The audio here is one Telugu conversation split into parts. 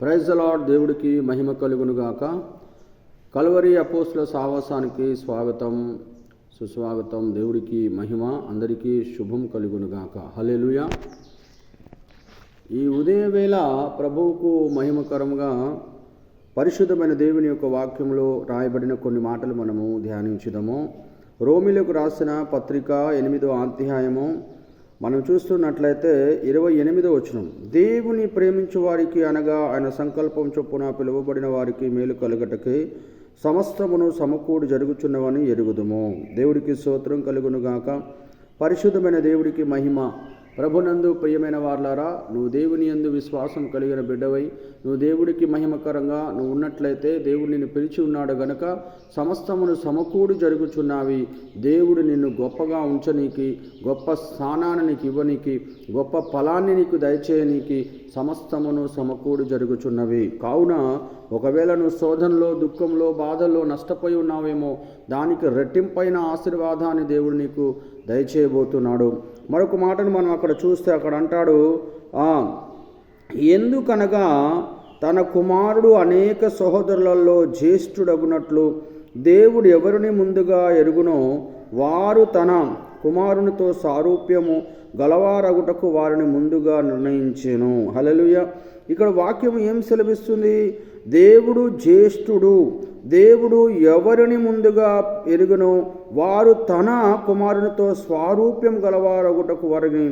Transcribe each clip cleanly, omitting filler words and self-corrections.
Praise the lord. దేవుడికి మహిమ కలుగునుగాక. కల్వరి అపోస్తుల సావాసానికి స్వాగతం, సుస్వాగతం. దేవుడికి మహిమ, అందరికీ శుభం కలుగునుగాక. హల్లెలూయా. ఈ ఉదయవేళ ప్రభువుకు మహిమకరంగా పరిశుద్ధమైన దేవుని యొక్క వాక్యంలో రాయబడిన కొన్ని మాటలు మనము ధ్యానించుదాము. రోమిలకు రాసిన పత్రిక 8వ అధ్యాయము మనం చూస్తున్నట్లయితే 28వ వచనం. దేవుని ప్రేమించు వారికి అనగా ఆయన సంకల్పం చొప్పున పిలువబడిన వారికి మేలు కలుగటకి సమస్తమును సమకూడి జరుగుచున్నవని ఎరుగుదుము. దేవుడికి స్తోత్రం కలుగునుగాక. పరిశుద్ధమైన దేవుడికి మహిమ. ప్రభునందు ప్రియమైన వార్లారా, నువ్వు దేవుని యందు విశ్వాసం కలిగిన బిడ్డవై నువ్వు దేవుడికి మహిమకరంగా నువ్వు ఉన్నట్లయితే దేవుడు నిన్ను పిలిచి ఉన్నాడు గనక సమస్తమును సమకూడి జరుగుచున్నావి. దేవుడు నిన్ను గొప్పగా ఉంచనీకి, గొప్ప స్థానాన్ని నీకు ఇవ్వనీకి, గొప్ప ఫలాన్ని నీకు దయచేయనీకి సమస్తమును సమకూడి జరుగుచున్నవి. కావున ఒకవేళ నువ్వు శోధనలో, దుఃఖంలో, బాధల్లో నష్టపోయి ఉన్నావేమో, దానికి రెట్టింపైన ఆశీర్వాదాన్ని దేవుడు నీకు దయచేయబోతున్నాడు. మరొక మాటను మనం అక్కడ చూస్తే అక్కడ అంటాడు, ఎందుకనగా తన కుమారుడు అనేక సహోదరులలో జ్యేష్ఠుడగునట్లు దేవుడు ఎవరిని ముందుగా ఎరుగునో వారు తన కుమారునితో సారూప్యము గలవారగుటకు వారిని ముందుగా నిర్ణయించెను. హల్లెలూయా. ఇక్కడ వాక్యం ఏం సెలవిస్తుంది? దేవుడు జ్యేష్ఠుడు. దేవుడు ఎవరిని ముందుగా ఎరుగునో వారు తన కుమారునితో స్వారూప్యం గలవారగుటకు వారిని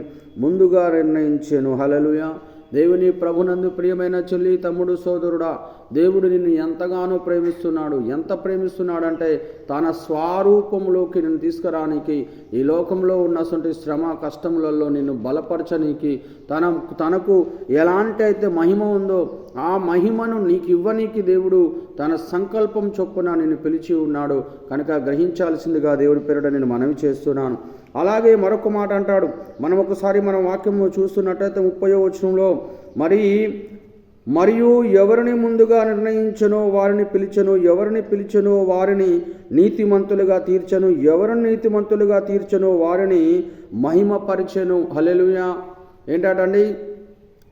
ముందుగా నిర్ణయించెను. హల్లెలూయా. దేవుని ప్రభునందు ప్రియమైన చెల్లి, తమ్ముడు, సోదరుడా, దేవుడు నిన్ను ఎంతగానో ప్రేమిస్తున్నాడు. ఎంత ప్రేమిస్తున్నాడంటే తన స్వరూపంలోకి నిన్ను తీసుకురానికి, ఈ లోకంలో ఉన్నటువంటి శ్రమ కష్టములలో నిన్ను బలపరచనీకి, తనకు ఎలాంటి అయితే మహిమ ఉందో ఆ మహిమను నీకు ఇవ్వనీకి దేవుడు తన సంకల్పం చొప్పున నిన్ను పిలిచి ఉన్నాడు కనుక గ్రహించాల్సిందిగా దేవుడి పేరిట నేను మనవి చేస్తున్నాను. అలాగే మరొక మాట అంటాడు. మనం ఒకసారి మనం వాక్యము చూస్తున్నట్టయితే 30వ వచనంలో, మరియు ఎవరిని ముందుగా నిర్ణయించనో వారిని పిలిచెను, ఎవరిని పిలిచెనో వారిని నీతిమంతులుగా తీర్చెను, ఎవరిని నీతిమంతులుగా తీర్చెనో వారిని మహిమపరిచెను. హల్లెలూయా. ఏంటండి?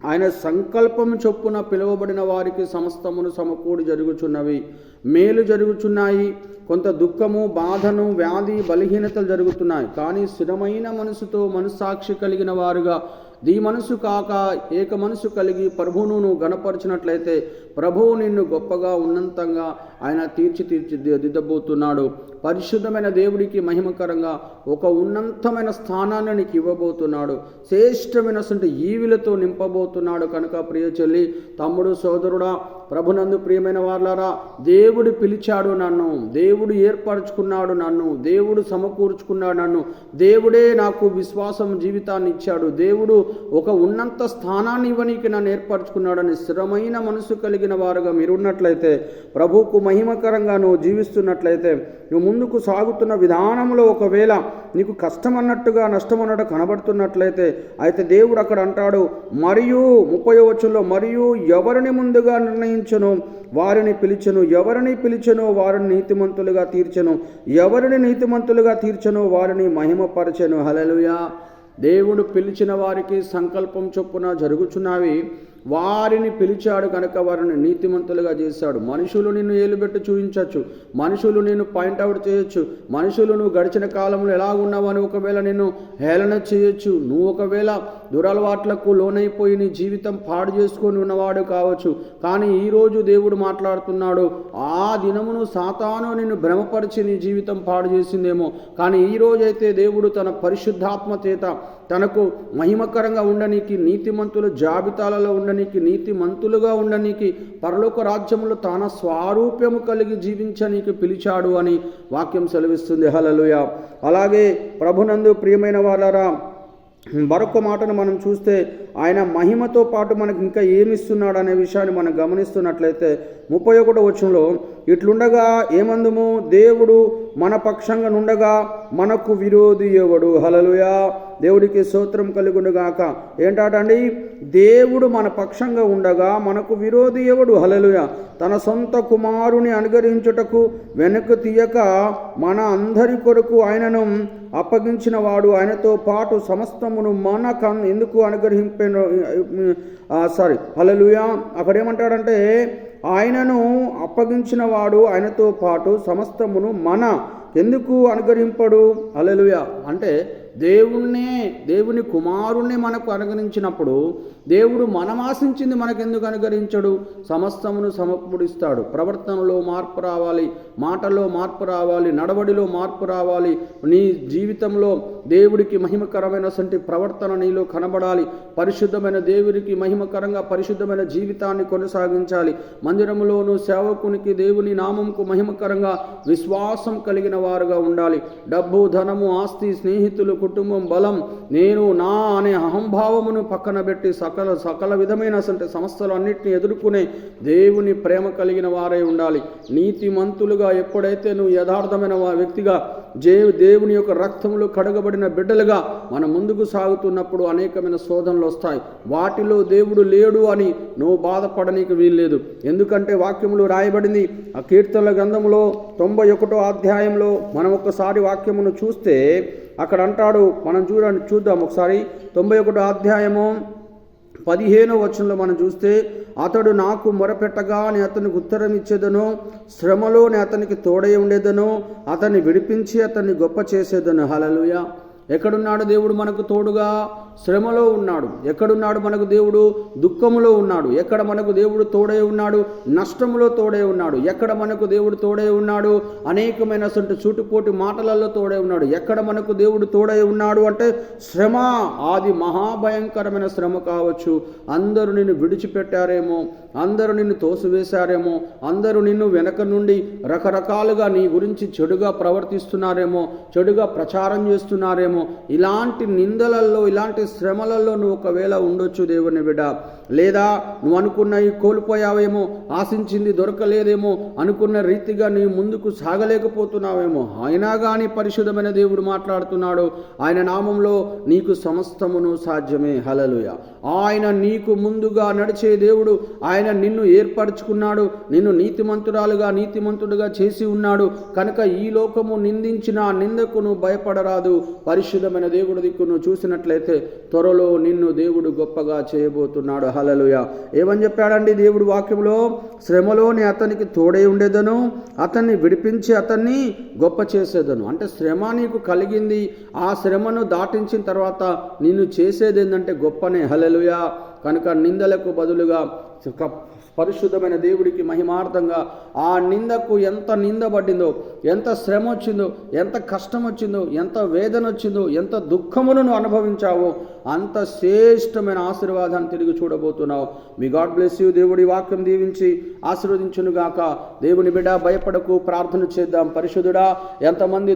ఆయన సంకల్పం చొప్పున పిలువబడిన వారికి సమస్తమును సమకూడి జరుగుచున్నవి, మేలు జరుగుచున్నాయి. కొంత దుఃఖము, బాధను, వ్యాధి, బలహీనతలు జరుగుతున్నాయి. కానీ స్థిరమైన మనసుతో మనస్సాక్షి కలిగిన వారుగా దీ మనసు కాక ఏక మనసు కలిగి ప్రభువును నువ్వు గణపరిచినట్లయితే ప్రభువు నిన్ను గొప్పగా ఉన్నతంగా ఆయన తీర్చిదిద్దబోతున్నాడు. పరిశుద్ధమైన దేవుడికి మహిమకరంగా ఒక ఉన్నతమైన స్థానాన్ని నీకు ఇవ్వబోతున్నాడు. శ్రేష్టమైన ఈవిలతో నింపబోతున్నాడు. కనుక ప్రియ చెల్లి, తమ్ముడు, సోదరుడా, ప్రభునందు ప్రియమైన వార్లారా, దేవుడు పిలిచాడు నన్ను, దేవుడు ఏర్పరచుకున్నాడు నన్ను, దేవుడు సమకూర్చుకున్నాడు నన్ను, దేవుడే నాకు విశ్వాసం జీవితాన్ని ఇచ్చాడు, దేవుడు ఒక ఉన్నత స్థానాన్ని ఇవ్వనీకి నన్ను ఏర్పరచుకున్నాడని స్థిరమైన మనసు కలిగిన వారుగా మీరున్నట్లయితే, ప్రభువుకు మహిమకరంగా నువ్వు జీవిస్తున్నట్లయితే, నువ్వు ముందుకు సాగుతున్న విధానంలో ఒకవేళ నీకు కష్టం అన్నట్టుగా నష్టం అన్నట్టు కనబడుతున్నట్లయితే, అయితే దేవుడు అక్కడ అంటాడు, మరియు 30వ వచనంలో, మరియు ఎవరిని ముందుగా నిర్ణయించను వారిని పిలిచెను, ఎవరిని పిలిచెనో వారిని నీతిమంతులుగా తీర్చెను, ఎవరిని నీతిమంతులుగా తీర్చెనో వారిని మహిమపరచెను. హల్లెలూయా. దేవుడు పిలిచిన వారికి సంకల్పం చొప్పున జరుగుచున్నవి. వారిని పిలిచాడు కనుక వారిని నీతిమంతులుగా చేశాడు. మనుషులు నిన్ను ఏలుబెట్టి చూపించవచ్చు, మనుషులు నిన్ను పాయింట్అవుట్ చేయొచ్చు, మనుషులు నువ్వు గడిచిన కాలంలో ఎలా ఉన్నావని ఒకవేళ నిన్ను హేళన చేయొచ్చు. నువ్వు ఒకవేళ దురలవాట్లకు లోనైపోయి నీ జీవితం పాడు చేసుకొని ఉన్నవాడు కావచ్చు. కానీ ఈరోజు దేవుడు మాట్లాడుతున్నాడు, ఆ దినమును సాతాను నిన్ను భ్రమపరిచి నీ జీవితం పాడు చేసిందేమో, కానీ ఈరోజైతే దేవుడు తన పరిశుద్ధాత్మ చేత తనకు మహిమకరంగా ఉండనీకి, నీతిమంతుల జాబితాలలో ఉండనీకి, నీతిమంతులుగా ఉండనీకి, పరలోక రాజ్యములో తన స్వారూప్యము కలిగి జీవించనీకి పిలిచాడు అని వాక్యం సెలవిస్తుంది. హల్లెలూయా. అలాగే ప్రభునందు ప్రియమైన వారలారా, మరొక మాటను మనం చూస్తే ఆయన మహిమతో పాటు మనకు ఇంకా ఏమిస్తున్నాడు అనే విషయాన్ని మనం గమనిస్తున్నట్లయితే 31వ వచనంలో, ఇట్లుండగా ఏమందుము, దేవుడు మన పక్షంగా నుండగా మనకు విరోధి ఎవడు? హల్లెలూయా. దేవుడికి స్తోత్రం కలుగునుగాక. ఏంటండి, దేవుడు మన పక్షంగా ఉండగా మనకు విరోధి ఎవడు? హల్లెలూయా. తన సొంత కుమారుని అనుగ్రహించుటకు వెనక్కు తీయక మన అందరి కొరకు ఆయనను అప్పగించిన వాడు ఆయనతో పాటు సమస్తమును మనకు ఎందుకు అనుగ్రహింపెను? హల్లెలూయా. అక్కడ ఏమంటాడంటే, ఆయనను అప్పగించిన వాడు ఆయనతో పాటు సమస్తమును మన ఎందుకు అనుగ్రహింపడు? హల్లెలూయా. అంటే దేవుని కుమారుణ్ణి మనకు అనుగ్రహించినప్పుడు దేవుడు మనం ఆశించింది మనకెందుకు అనుగ్రహించడు? సమస్తమును సమకూడిస్తాడు. ప్రవర్తనలో మార్పు రావాలి, మాటల్లో మార్పు రావాలి, నడవడిలో మార్పు రావాలి. నీ జీవితంలో దేవుడికి మహిమకరమైనటువంటి ప్రవర్తన నీలో కనబడాలి. పరిశుద్ధమైన దేవునికి మహిమకరంగా పరిశుద్ధమైన జీవితాన్ని కొనసాగించాలి. మందిరంలోను సేవకునికి దేవుని నామంకు మహిమకరంగా విశ్వాసం కలిగిన వారుగా ఉండాలి. డబ్బు, ధనము, ఆస్తి, స్నేహితులు, కుటుంబం, బలం, నేను నా అనే అహంభావమును పక్కన పెట్టి సకల విధమైన సమస్యలు అన్నిటిని ఎదుర్కొనే దేవుని ప్రేమ కలిగిన వారై ఉండాలి. నీతిమంతులుగా ఎప్పుడైతే నువ్వు యథార్థమైన వ్యక్తిగా దేవుని యొక్క రక్తములు కడగబడిన బిడ్డలుగా మనం ముందుకు సాగుతున్నప్పుడు అనేకమైన శోధనలు వస్తాయి. వాటిలో దేవుడు లేడు అని నువ్వు బాధపడనీకి వీల్లేదు. ఎందుకంటే వాక్యములు రాయబడింది. ఆ కీర్తనల గ్రంథంలో 91వ అధ్యాయంలో మనం ఒక్కసారి వాక్యమును చూస్తే అక్కడ అంటాడు, మనం చూద్దాం ఒకసారి. 91వ అధ్యాయము 15వ వచనంలో మనం చూస్తే, అతడు నాకు మొరపెట్టగానే అతనికి ఉత్తరం ఇచ్చేదను, శ్రమలోనే అతనికి తోడై ఉండేదను, అతన్ని విడిపించి అతన్ని గొప్ప చేసేదను. హల్లెలూయా. ఎక్కడున్నాడు దేవుడు మనకు తోడుగా? శ్రమలో ఉన్నాడు. ఎక్కడున్నాడు మనకు దేవుడు? దుఃఖములో ఉన్నాడు. ఎక్కడ మనకు దేవుడు తోడై ఉన్నాడు? నష్టములో తోడై ఉన్నాడు. ఎక్కడ మనకు దేవుడు తోడై ఉన్నాడు? అనేకమైన చుట్టుపోటి మాటలలో తోడై ఉన్నాడు. ఎక్కడ మనకు దేవుడు తోడై ఉన్నాడు అంటే శ్రమ. అది మహాభయంకరమైన శ్రమ కావచ్చు. అందరూ నిన్ను విడిచిపెట్టారేమో, అందరూ నిన్ను తోసివేశారేమో, అందరూ నిన్ను వెనక నుండి రకరకాలుగా నీ గురించి చెడుగా ప్రవర్తిస్తున్నారేమో, చెడుగా ప్రచారం చేస్తున్నారేమో. ఇలాంటి నిందలలో, ఇలాంటి శ్రమలలో నువ్వు ఒకవేళ ఉండొచ్చు దేవుని బిడ్డ. లేదా నువ్వు అనుకున్నవి కోల్పోయావేమో, ఆశించింది దొరకలేదేమో, అనుకున్న రీతిగా నీ ముందుకు సాగలేకపోతున్నావేమో. అయినా కానీ పరిశుద్ధమైన దేవుడు మాట్లాడుతున్నాడు. ఆయన నామంలో నీకు సమస్తమును సాధ్యమే. హల్లెలూయా. ఆయన నీకు ముందుగా నడిచే దేవుడు. ఆయన నిన్ను ఏర్పరచుకున్నాడు. నిన్ను నీతిమంతుడుగా చేసి ఉన్నాడు. కనుక ఈ లోకము నిందించిన నిందకు నువ్వు భయపడరాదు. పరిశుద్ధమైన దేవుడి దిక్కు నువ్వు చూసినట్లయితే త్వరలో నిన్ను దేవుడు గొప్పగా చేయబోతున్నాడు. హల్లెలూయా. ఏమని చెప్పాడండి దేవుడు వాక్యంలో? శ్రమలోని అతనికి తోడై ఉండేదను, అతన్ని విడిపించి అతన్ని గొప్ప చేసేదను. అంటే శ్రమ నీకు కలిగింది. ఆ శ్రమను దాటించిన తర్వాత నిన్ను చేసేది ఏంటంటే గొప్పనే. హల్లెలూయా. కనుక నిందలకు బదులుగా పరిశుద్ధమైన దేవుడికి మహిమార్థంగా ఆ నిందకు ఎంత నిందబడిందో, ఎంత శ్రమ వచ్చిందో, ఎంత కష్టం వచ్చిందో, ఎంత వేదన వచ్చిందో, ఎంత దుఃఖమును నువ్వు అనుభవించావో అంత శ్రేష్టమైన ఆశీర్వాదాన్ని తిరిగి చూడబోతున్నావు. మీ గాడ్ బ్లెస్ యూ. దేవుడి వాక్యం దీవించి ఆశీర్వదించునుగాక. దేవుని బిడ్డ, భయపడకు, ప్రార్థన చేద్దాం. పరిశుద్ధుడా, ఎంతమంది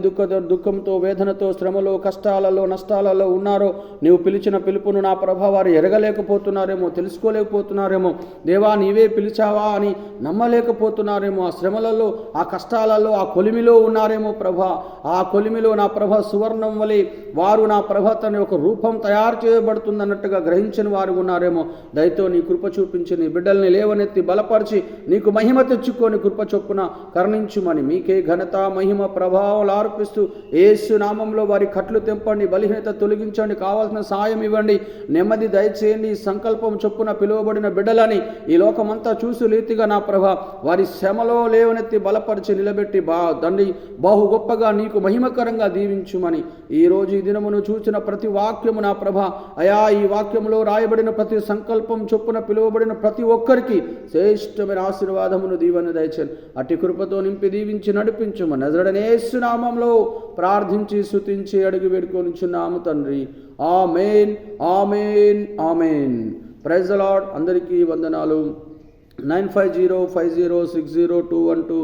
దుఃఖంతో, వేదనతో, శ్రమలో, కష్టాలలో, నష్టాలలో ఉన్నారో నీవు పిలిచిన పిలుపును నా ప్రభా వారు ఎరగలేకపోతున్నారేమో, తెలుసుకోలేకపోతున్నారేమో. దేవా, నీవే పిలిచావా అని నమ్మలేకపోతున్నారేమో. ఆ శ్రమలలో, ఆ కష్టాలలో, ఆ కొలిమిలో ఉన్నారేమో ప్రభా. ఆ కొలిమిలో నా ప్రభ సువర్ణం వలె వారు నా ప్రభ తన ఒక రూపం తయారు చేయబడుతుందన్నట్టుగా గ్రహించిన వారు ఉన్నారేమో. దయతో నీ కృప చూపించి నీ బిడ్డల్ని లేవనెత్తి బలపరిచి నీకు మహిమ తెచ్చుకొని కృప చొప్పున కరుణించుమని మీకే ఘనత, మహిమ, ప్రభావాలు అర్పిస్తూ యేసు నామంలో వారి కట్లు తెంపండి, బలహీనత తొలగించండి, కావాల్సిన సాయం ఇవ్వండి, నెమ్మది దయచేయండి. సంకల్పం చొప్పున పిలువబడిన బిడ్డలని ఈ లోకమంతా చూసి రీతిగా నా ప్రభ వారి శ్రమలో లేవనెత్తి బలపరిచి నిలబెట్టి తండ్రి బహు గొప్పగా నీకు మహిమకరంగా దీవించుమని ఈరోజు ఈ దినమును చూసిన ప్రతి వాక్యము నా ప్రభ అయా, ఈ వాక్యములో రాయబడిన ప్రతి సంకల్పం చొప్పున పిలువబడిన ప్రతి ఒక్కరికి శ్రేష్టమైన ఆశీర్వాదమును దీవెన దయచేయండి. అట్టి కృపతో నింపి దీవించి నడిపించుమని నజరేయుడైన యేసు నామములో ప్రార్థించి స్తుతించి అడిగి వేడుకొనిచున్నాము తండ్రి. Amen, amen, amen. Praise the lord. అందరికీ వందనాలు. 9505060212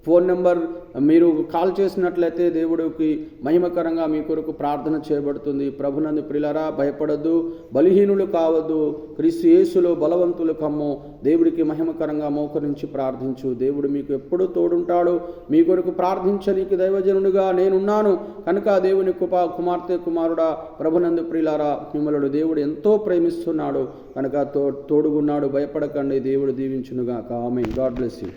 ఫోన్ నెంబర్ మీరు కాల్ చేసినట్లయితే దేవుడికి మహిమకరంగా మీ కొరకు ప్రార్థన చేయబడుతుంది. ప్రభునందు ప్రియులారా, భయపడద్దు, బలహీనులు కావద్దు, క్రీస్తు యేసులో బలవంతులు కమ్ము. దేవుడికి మహిమకరంగా మోకరించి ప్రార్థించు. దేవుడు మీకు ఎప్పుడూ తోడుంటాడు. మీ కొరకు ప్రార్థించనీకి దైవజనుడిగా నేనున్నాను కనుక దేవుని కుమార్తె కుమారుడా, ప్రభునందు ప్రియులారా, మిమ్మల్ని దేవుడు ఎంతో ప్రేమిస్తున్నాడు కనుక తోడుగున్నాడు. భయపడకండి. దేవుడు దీవించునుగాక. ఆమేన్. God bless you.